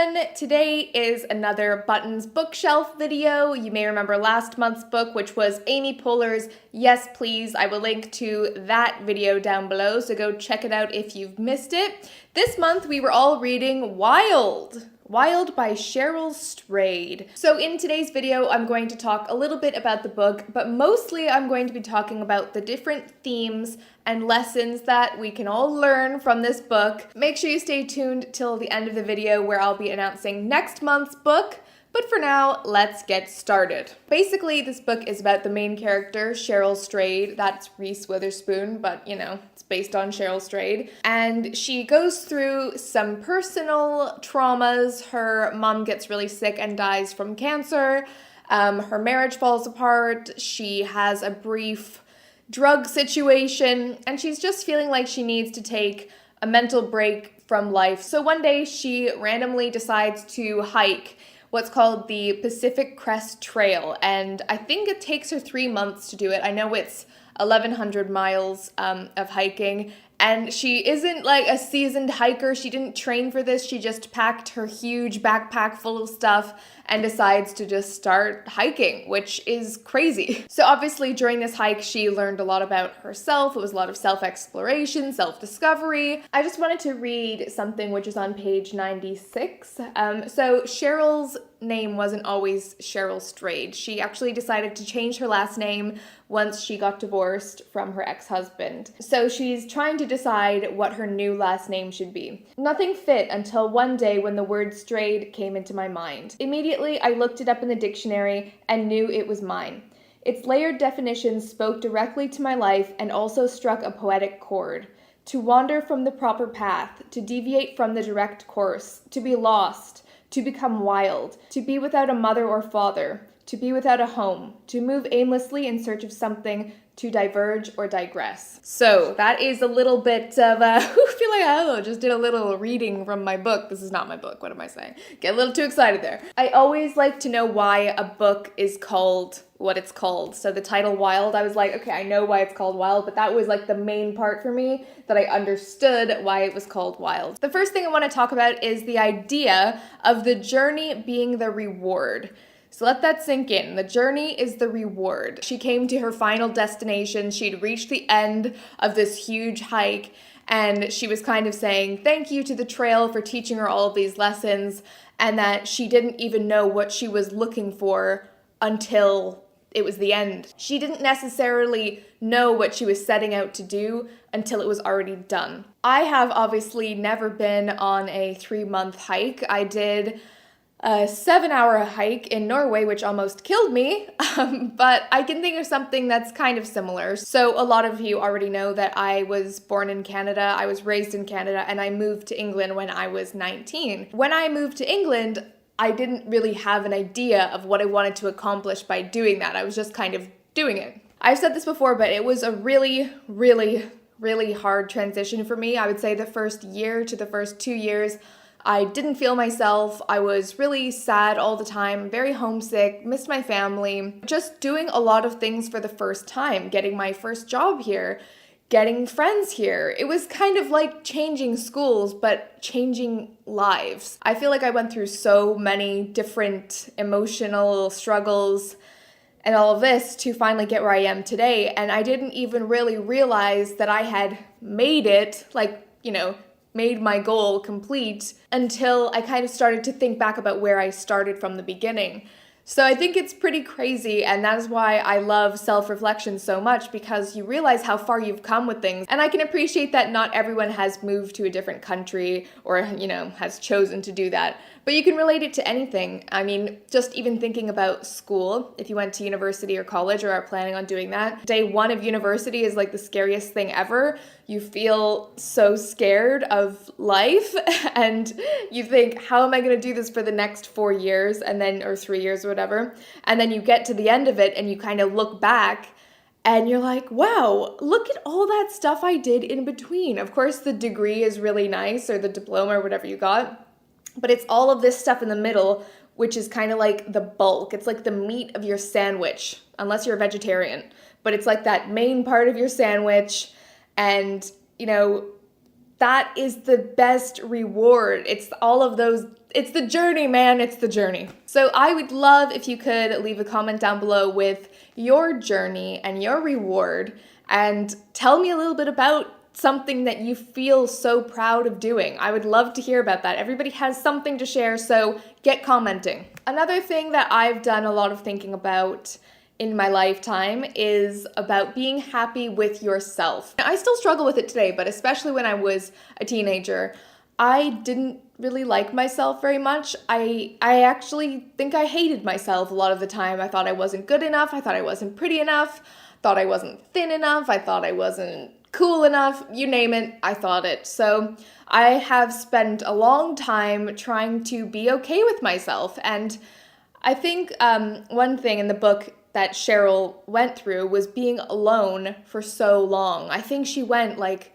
everyone! Today is another Buttons bookshelf video. You may remember last month's book, which was Amy Poehler's Yes Please. I will link to that video down below, so go check it out if you've missed it. This month we were all reading Wild by Cheryl Strayed. So in today's video, I'm going to talk a little bit about the book, but mostly I'm going to be talking about the different themes and lessons that we can all learn from this book. Make sure you stay tuned till the end of the video where I'll be announcing next month's book. But for now, let's get started. Basically, this book is about the main character, Cheryl Strayed. That's Reese Witherspoon, but you know, it's based on Cheryl Strayed. And she goes through some personal traumas. Her mom gets really sick and dies from cancer. Her marriage falls apart. She has a brief drug situation, and she's just feeling like she needs to take a mental break from life. So one day, she randomly decides to hike what's called the Pacific Crest Trail, and I think it takes her 3 months to do it. I know it's 1,100 miles of hiking, and she isn't like a seasoned hiker. She didn't train for this. She just packed her huge backpack full of stuff and decides to just start hiking, which is crazy. So obviously during this hike, she learned a lot about herself. It was a lot of self-exploration, self-discovery. I just wanted to read something which is on page 96. So Cheryl's name wasn't always Cheryl Strayed. She actually decided to change her last name once she got divorced from her ex-husband. So she's trying to decide what her new last name should be. Nothing fit until one day when the word Strayed came into my mind. Immediately, I looked it up in the dictionary and knew it was mine. Its layered definitions spoke directly to my life and also struck a poetic chord. To wander from the proper path, to deviate from the direct course, to be lost, to become wild, to be without a mother or father, to be without a home, to move aimlessly in search of something, to diverge or digress. So that is a little bit of I feel like I just did a little reading from my book. This is not my book, what am I saying? Get a little too excited there. I always like to know why a book is called what it's called. So the title Wild, I was like, okay, I know why it's called Wild, but that was like the main part for me that I understood why it was called Wild. The first thing I want to talk about is the idea of the journey being the reward. So let that sink in. The journey is the reward. She came to her final destination. She'd reached the end of this huge hike, and she was kind of saying thank you to the trail for teaching her all of these lessons, and that she didn't even know what she was looking for until it was the end. She didn't necessarily know what she was setting out to do until it was already done. I have obviously never been on a 3-month hike. I did a 7-hour hike in Norway, which almost killed me, but I can think of something that's kind of similar. So a lot of you already know that I was born in Canada, I was raised in Canada, and I moved to England when I was 19. When I moved to England, I didn't really have an idea of what I wanted to accomplish by doing that. I was just kind of doing it. I've said this before, but it was a really hard transition for me. I would say the first year to the first 2 years, I didn't feel myself. I was really sad all the time, very homesick, missed my family, just doing a lot of things for the first time, getting my first job here, getting friends here. It was kind of like changing schools, but changing lives. I feel like I went through so many different emotional struggles and all of this to finally get where I am today, and I didn't even really realize that I had made it, like, you know, made my goal complete until I kind of started to think back about where I started from the beginning. So I think it's pretty crazy, and that is why I love self-reflection so much, because you realize how far you've come with things. And I can appreciate that not everyone has moved to a different country or, you know, has chosen to do that. But you can relate it to anything. I mean, just even thinking about school, if you went to university or college or are planning on doing that, day one of university is like the scariest thing ever. You feel so scared of life and you think, how am I going to do this for the next 4 years and then, or 3 years or whatever. And then you get to the end of it and you kind of look back and you're like, wow, look at all that stuff I did in between. Of course, the degree is really nice, or the diploma or whatever you got, but it's all of this stuff in the middle, which is kind of like the bulk. It's like the meat of your sandwich, unless you're a vegetarian, but it's like that main part of your sandwich. And, you know, that is the best reward. It's all of those It's the journey, man. It's the journey. So I would love if you could leave a comment down below with your journey and your reward, and tell me a little bit about something that you feel so proud of doing. I would love to hear about that. Everybody has something to share, so get commenting. Another thing that I've done a lot of thinking about in my lifetime is about being happy with yourself. I still struggle with it today, but especially when I was a teenager, I didn't really like myself very much. I actually think I hated myself a lot of the time. I thought I wasn't good enough. I thought I wasn't pretty enough. Thought I wasn't thin enough. I thought I wasn't cool enough. You name it, I thought it. So I have spent a long time trying to be okay with myself. And I think one thing in the book that Cheryl went through was being alone for so long. I think she went like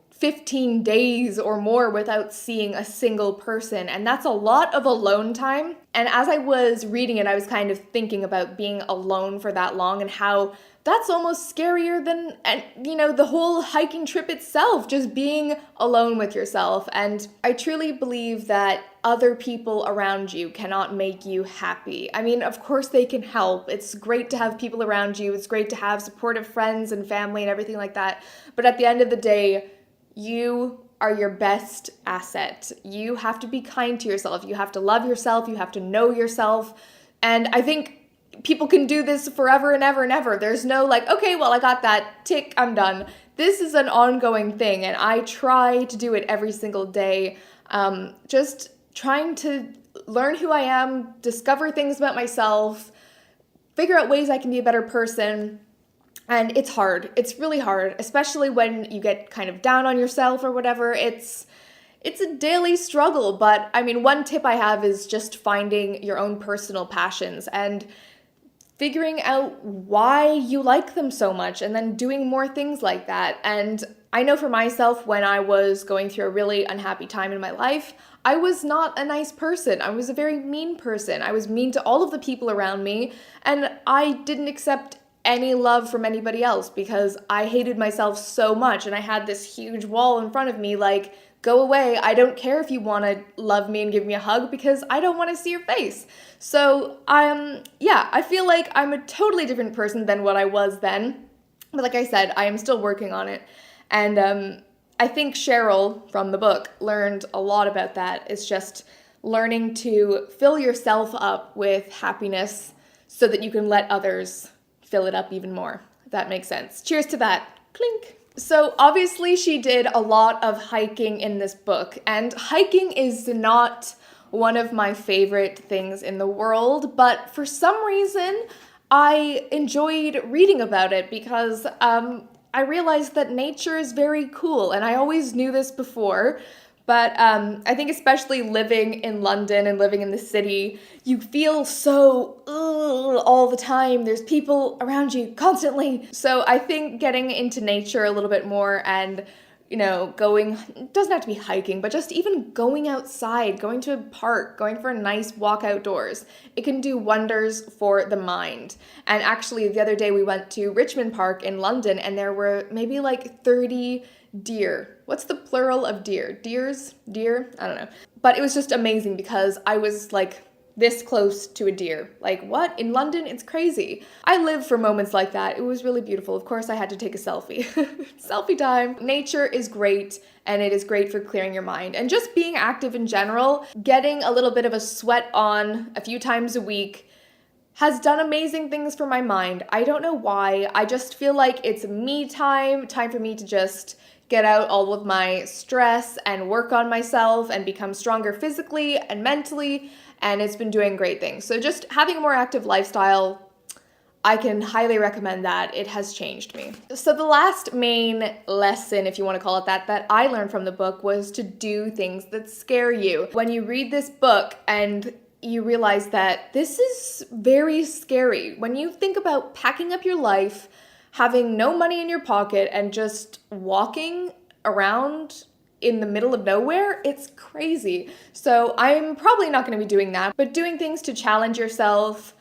15 days or more without seeing a single person, and that's a lot of alone time. And as I was reading it, I was kind of thinking about being alone for that long and how that's almost scarier than, the whole hiking trip itself, just being alone with yourself. And I truly believe that other people around you cannot make you happy. I mean, of course they can help. It's great to have people around you. It's great to have supportive friends and family and everything like that. But at the end of the day, you are your best asset. You have to be kind to yourself. You have to love yourself. You have to know yourself. And I think people can do this forever and ever and ever. There's no like, okay, well, I got that, tick, I'm done. This is an ongoing thing, and I try to do it every single day. Just trying to learn who I am, discover things about myself, figure out ways I can be a better person. And it's hard. It's really hard, especially when you get kind of down on yourself or whatever. It's a daily struggle, but I mean, one tip I have is just finding your own personal passions and figuring out why you like them so much and then doing more things like that. And I know for myself, when I was going through a really unhappy time in my life, I was not a nice person. I was a very mean person. I was mean to all of the people around me, and I didn't accept any love from anybody else because I hated myself so much, and I had this huge wall in front of me like, go away. I don't care if you want to love me and give me a hug because I don't want to see your face. So I feel like I'm a totally different person than what I was then. But like I said, I am still working on it. And I think Cheryl from the book learned a lot about that. It's just learning to fill yourself up with happiness so that you can let others fill it up even more, if that makes sense. Cheers to that. Clink. So obviously she did a lot of hiking in this book, and hiking is not one of my favorite things in the world, but for some reason I enjoyed reading about it because I realized that nature is very cool, and I always knew this before. But I think especially living in London and living in the city, you feel so all the time. There's people around you constantly. So I think getting into nature a little bit more and, going, it doesn't have to be hiking, but just even going outside, going to a park, going for a nice walk outdoors, it can do wonders for the mind. And actually the other day we went to Richmond Park in London, and there were maybe like 30 deer. What's the plural of deer? Deers? Deer? I don't know. But it was just amazing because I was like this close to a deer. Like, what? In London? It's crazy. I live for moments like that. It was really beautiful. Of course, I had to take a selfie. Selfie time. Nature is great, and it is great for clearing your mind. And just being active in general, getting a little bit of a sweat on a few times a week has done amazing things for my mind. I don't know why. I just feel like it's me time for me to just get out all of my stress and work on myself and become stronger physically and mentally, and it's been doing great things. So just having a more active lifestyle, I can highly recommend that. It has changed me. So the last main lesson, if you want to call it that I learned from the book was to do things that scare you. When you read this book and you realize that this is very scary, when you think about packing up your life, having no money in your pocket, and just walking around in the middle of nowhere, it's crazy. So I'm probably not going to be doing that, but doing things to challenge yourself,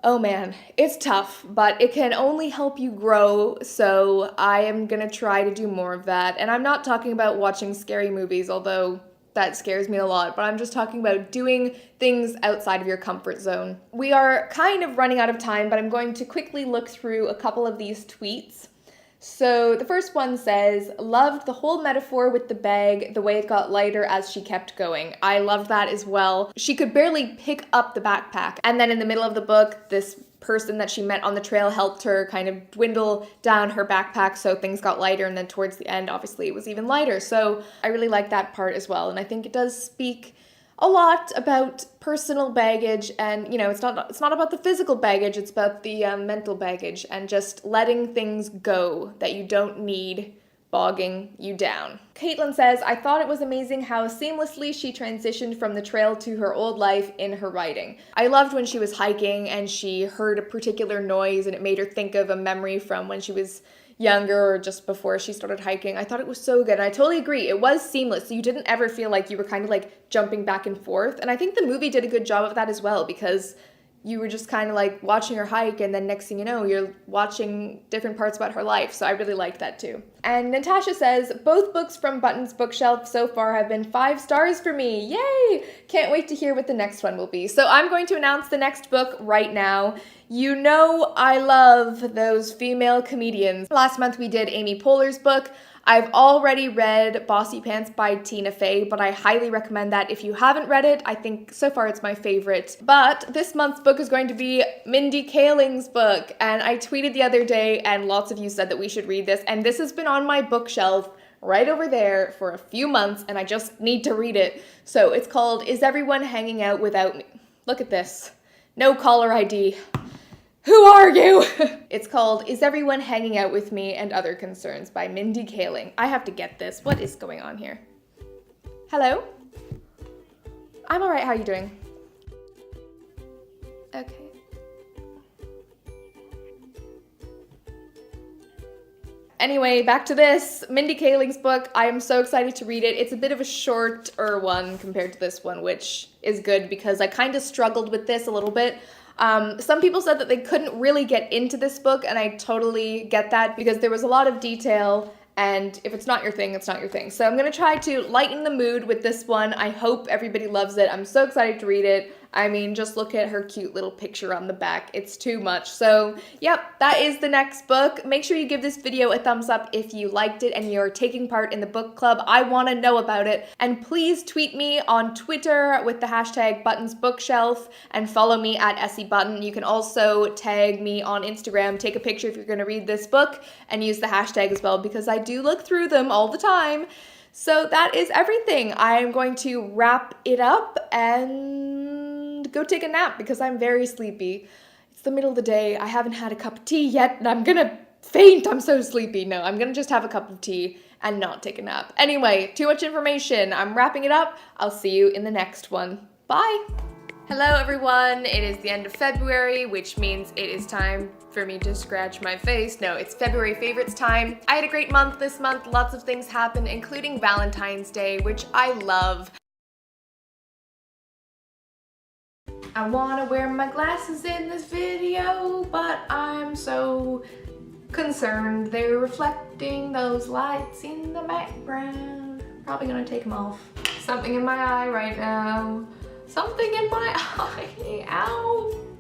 oh man, it's tough, but it can only help you grow. So I am going to try to do more of that. And I'm not talking about watching scary movies, although that scares me a lot, but I'm just talking about doing things outside of your comfort zone. We are kind of running out of time, but I'm going to quickly look through a couple of these tweets. So the first one says, loved the whole metaphor with the bag, the way it got lighter as she kept going. I loved that as well. She could barely pick up the backpack. And then in the middle of the book, this person that she met on the trail helped her kind of dwindle down her backpack so things got lighter, and then towards the end, obviously, it was even lighter. So I really like that part as well, and I think it does speak a lot about personal baggage, and it's not about the physical baggage, it's about the mental baggage and just letting things go that you don't need bogging you down. Caitlin says, I thought it was amazing how seamlessly she transitioned from the trail to her old life in her writing. I loved when she was hiking and she heard a particular noise and it made her think of a memory from when she was younger or just before she started hiking. I thought it was so good, and I totally agree. It was seamless, so you didn't ever feel like you were kind of like jumping back and forth, and I think the movie did a good job of that as well, because you were just kind of like watching her hike, and then next thing you know, you're watching different parts about her life, so I really liked that too. And Natasha says, both books from Button's bookshelf so far have been 5 stars for me. Yay! Can't wait to hear what the next one will be. So I'm going to announce the next book right now. You know I love those female comedians. Last month we did Amy Poehler's book. I've already read Bossy Pants by Tina Fey, but I highly recommend that if you haven't read it. I think so far it's my favorite. But this month's book is going to be Mindy Kaling's book, and I tweeted the other day and lots of you said that we should read this, and this has been on my bookshelf right over there for a few months, and I just need to read it. So it's called Is Everyone Hanging Out Without Me? Look at this. No caller ID. Who are you? It's called Is Everyone Hanging Out With Me and Other Concerns by Mindy Kaling. I have to get this. What is going on here? Hello? I'm alright, how are you doing? Okay. Anyway, back to this. Mindy Kaling's book. I am so excited to read it. It's a bit of a shorter one compared to this one, which is good because I kind of struggled with this a little bit. Some people said that they couldn't really get into this book, and I totally get that because there was a lot of detail, and if it's not your thing, it's not your thing. So I'm going to try to lighten the mood with this one. I hope everybody loves it. I'm so excited to read it. I mean, just look at her cute little picture on the back. It's too much. So, yep, that is the next book. Make sure you give this video a thumbs up if you liked it and you're taking part in the book club. I want to know about it. And please tweet me on Twitter with the hashtag ButtonsBookshelf and follow me at Essie Button. You can also tag me on Instagram, take a picture if you're going to read this book, and use the hashtag as well because I do look through them all the time. So that is everything. I'm going to wrap it up and go take a nap because I'm very sleepy. It's the middle of the day. I haven't had a cup of tea yet and I'm gonna faint. I'm so sleepy. No, I'm gonna just have a cup of tea and not take a nap. Anyway, too much information. I'm wrapping it up. I'll see you in the next one. Bye. Hello everyone. It is the end of February, which means it is time for me to scratch my face. No, it's February favorites time. I had a great month this month. Lots of things happened, including Valentine's Day, which I love. I wanna wear my glasses in this video, but I'm so concerned they're reflecting those lights in the background. Probably gonna take them off. Something in my eye right now. Something in my eye. Ow.